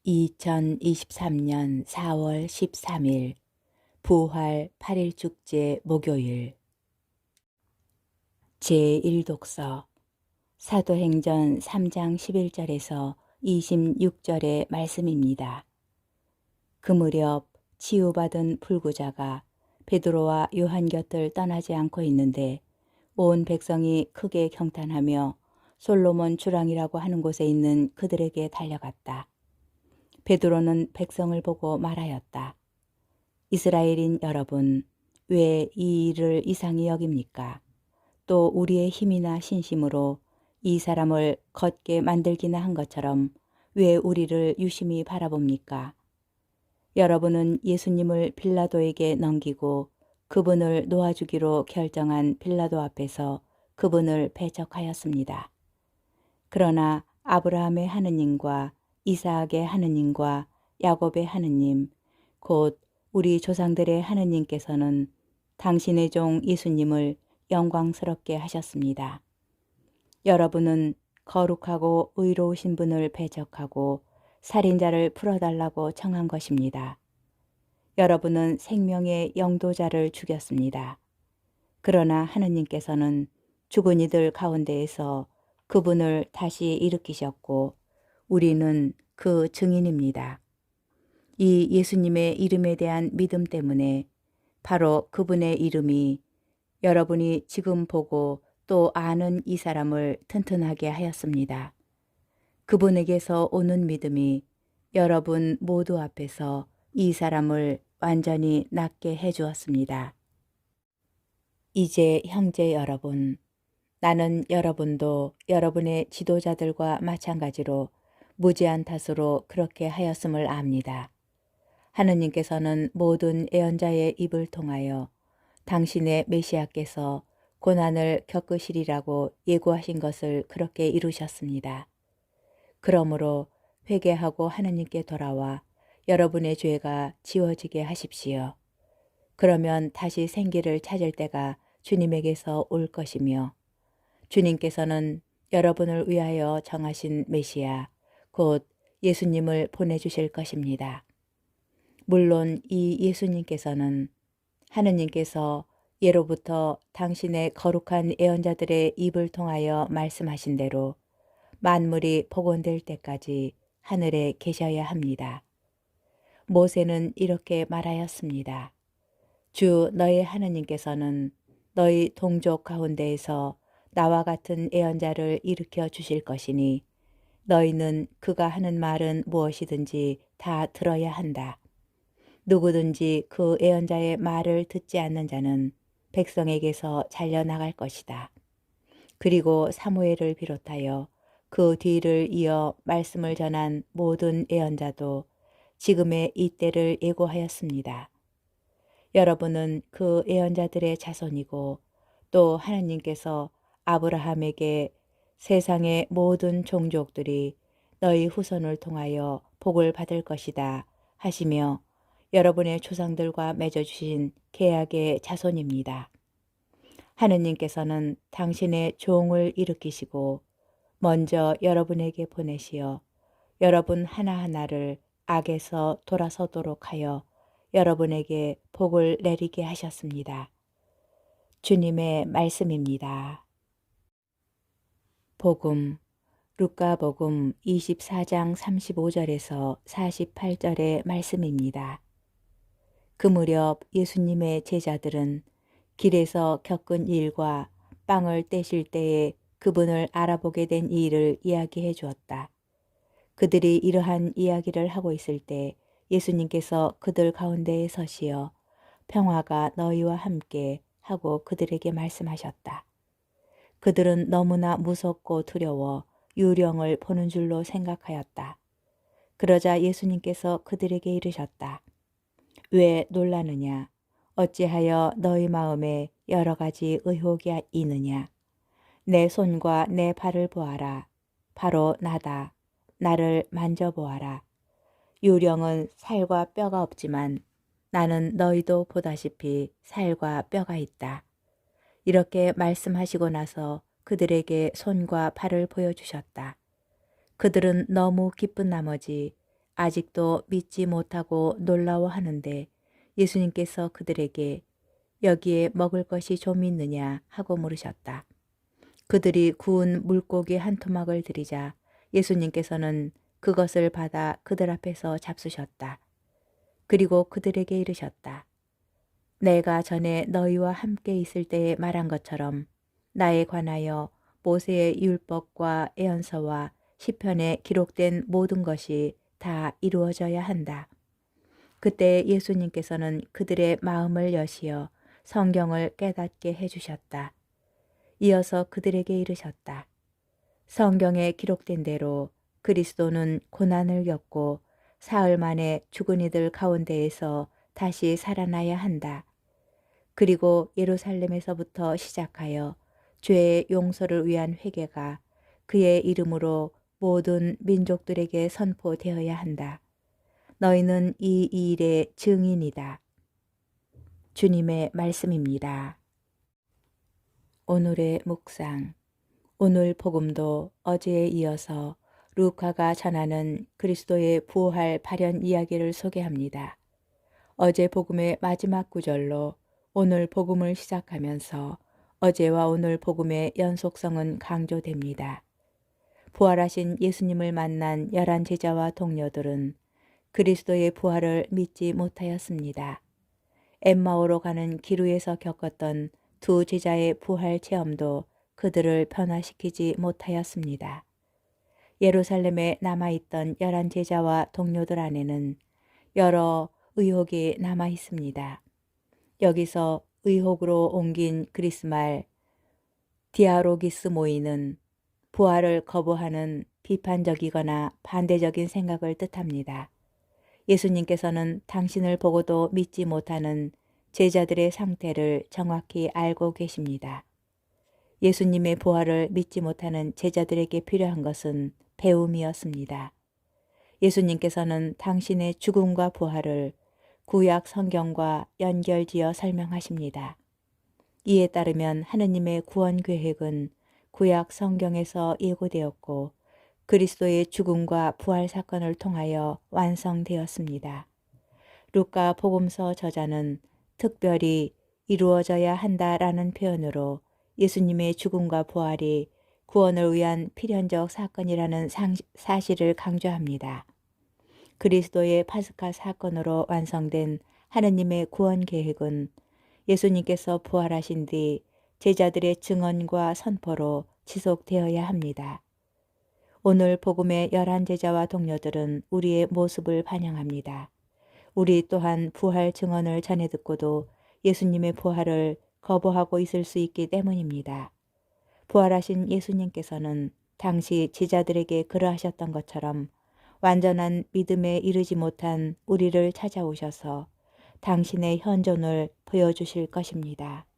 2023년 4월 13일 부활 8일 축제 목요일 제1독서 사도행전 3장 11절에서 26절의 말씀입니다. 그 무렵 치유받은 불구자가 베드로와 요한 곁을 떠나지 않고 있는데 온 백성이 크게 경탄하며 솔로몬 주랑이라고 하는 곳에 있는 그들에게 달려갔다. 베드로는 백성을 보고 말하였다. 이스라엘인 여러분, 왜 이 일을 이상히 여깁니까? 또 우리의 힘이나 신심으로 이 사람을 걷게 만들기나 한 것처럼 왜 우리를 유심히 바라봅니까? 여러분은 예수님을 빌라도에게 넘기고 그분을 놓아주기로 결정한 빌라도 앞에서 그분을 배척하였습니다. 그러나 아브라함의 하느님과 이삭의 하느님과 야곱의 하느님, 곧 우리 조상들의 하느님께서는 당신의 종 예수님을 영광스럽게 하셨습니다. 여러분은 거룩하고 의로우신 분을 배척하고 살인자를 풀어달라고 청한 것입니다. 여러분은 생명의 영도자를 죽였습니다. 그러나 하느님께서는 죽은 이들 가운데에서 그분을 다시 일으키셨고 우리는 그 증인입니다. 이 예수님의 이름에 대한 믿음 때문에 바로 그분의 이름이 여러분이 지금 보고 또 아는 이 사람을 튼튼하게 하였습니다. 그분에게서 오는 믿음이 여러분 모두 앞에서 이 사람을 완전히 낫게 해주었습니다. 이제 형제 여러분, 나는 여러분도 여러분의 지도자들과 마찬가지로 무지한 탓으로 그렇게 하였음을 압니다. 하느님께서는 모든 애언자의 입을 통하여 당신의 메시아께서 고난을 겪으시리라고 예고하신 것을 그렇게 이루셨습니다. 그러므로 회개하고 하느님께 돌아와 여러분의 죄가 지워지게 하십시오. 그러면 다시 생기를 찾을 때가 주님에게서 올 것이며 주님께서는 여러분을 위하여 정하신 메시아, 곧 예수님을 보내주실 것입니다. 물론 이 예수님께서는 하느님께서 예로부터 당신의 거룩한 예언자들의 입을 통하여 말씀하신 대로 만물이 복원될 때까지 하늘에 계셔야 합니다. 모세는 이렇게 말하였습니다. 주 너희 하느님께서는 너희 동족 가운데에서 나와 같은 예언자를 일으켜 주실 것이니 너희는 그가 하는 말은 무엇이든지 다 들어야 한다. 누구든지 그 예언자의 말을 듣지 않는 자는 백성에게서 잘려나갈 것이다. 그리고 사무엘을 비롯하여 그 뒤를 이어 말씀을 전한 모든 예언자도 지금의 이때를 예고하였습니다. 여러분은 그 예언자들의 자손이고 또 하나님께서 아브라함에게 세상의 모든 종족들이 너희 후손을 통하여 복을 받을 것이다 하시며 여러분의 조상들과 맺어주신 계약의 자손입니다. 하느님께서는 당신의 종을 일으키시고 먼저 여러분에게 보내시어 여러분 하나하나를 악에서 돌아서도록 하여 여러분에게 복을 내리게 하셨습니다. 주님의 말씀입니다. 복음 루카복음 24장 35절에서 48절의 말씀입니다. 그 무렵 예수님의 제자들은 길에서 겪은 일과 빵을 떼실 때에 그분을 알아보게 된 일을 이야기해 주었다. 그들이 이러한 이야기를 하고 있을 때 예수님께서 그들 가운데에 서시어 평화가 너희와 함께 하고 그들에게 말씀하셨다. 그들은 너무나 무섭고 두려워 유령을 보는 줄로 생각하였다. 그러자 예수님께서 그들에게 이르셨다. 왜 놀라느냐? 어찌하여 너희 마음에 여러 가지 의혹이 있느냐? 내 손과 내 발을 보아라. 바로 나다. 나를 만져보아라. 유령은 살과 뼈가 없지만 나는 너희도 보다시피 살과 뼈가 있다. 이렇게 말씀하시고 나서 그들에게 손과 발을 보여주셨다. 그들은 너무 기쁜 나머지 아직도 믿지 못하고 놀라워하는데 예수님께서 그들에게 여기에 먹을 것이 좀 있느냐 하고 물으셨다. 그들이 구운 물고기 한 토막을 드리자 예수님께서는 그것을 받아 그들 앞에서 잡수셨다. 그리고 그들에게 이르셨다. 내가 전에 너희와 함께 있을 때에 말한 것처럼 나에 관하여 모세의 율법과 예언서와 시편에 기록된 모든 것이 다 이루어져야 한다. 그때 예수님께서는 그들의 마음을 여시어 성경을 깨닫게 해주셨다. 이어서 그들에게 이르셨다. 성경에 기록된 대로 그리스도는 고난을 겪고 사흘 만에 죽은 이들 가운데에서 다시 살아나야 한다. 그리고 예루살렘에서부터 시작하여 죄의 용서를 위한 회개가 그의 이름으로 모든 민족들에게 선포되어야 한다. 너희는 이 일의 증인이다. 주님의 말씀입니다. 오늘의 묵상. 오늘 복음도 어제에 이어서 루카가 전하는 그리스도의 부활 발현 이야기를 소개합니다. 어제 복음의 마지막 구절로 오늘 복음을 시작하면서 어제와 오늘 복음의 연속성은 강조됩니다. 부활하신 예수님을 만난 11 제자와 동료들은 그리스도의 부활을 믿지 못하였습니다. 엠마오로 가는 길 위에서 겪었던 두 제자의 부활 체험도 그들을 변화시키지 못하였습니다. 예루살렘에 남아있던 11 제자와 동료들 안에는 여러 의혹이 남아 있습니다. 여기서 의혹으로 옮긴 그리스말 디아로기스 모이는 부활을 거부하는 비판적이거나 반대적인 생각을 뜻합니다. 예수님께서는 당신을 보고도 믿지 못하는 제자들의 상태를 정확히 알고 계십니다. 예수님의 부활을 믿지 못하는 제자들에게 필요한 것은 배움이었습니다. 예수님께서는 당신의 죽음과 부활을 구약 성경과 연결지어 설명하십니다. 이에 따르면 하느님의 구원 계획은 구약 성경에서 예고되었고 그리스도의 죽음과 부활 사건을 통하여 완성되었습니다. 루카 복음서 저자는 특별히 이루어져야 한다라는 표현으로 예수님의 죽음과 부활이 구원을 위한 필연적 사건이라는 사실을 강조합니다. 그리스도의 파스카 사건으로 완성된 하느님의 구원 계획은 예수님께서 부활하신 뒤 제자들의 증언과 선포로 지속되어야 합니다. 오늘 복음의 11 제자와 동료들은 우리의 모습을 반영합니다. 우리 또한 부활 증언을 전해 듣고도 예수님의 부활을 거부하고 있을 수 있기 때문입니다. 부활하신 예수님께서는 당시 제자들에게 그러하셨던 것처럼 완전한 믿음에 이르지 못한 우리를 찾아오셔서 당신의 현존을 보여주실 것입니다.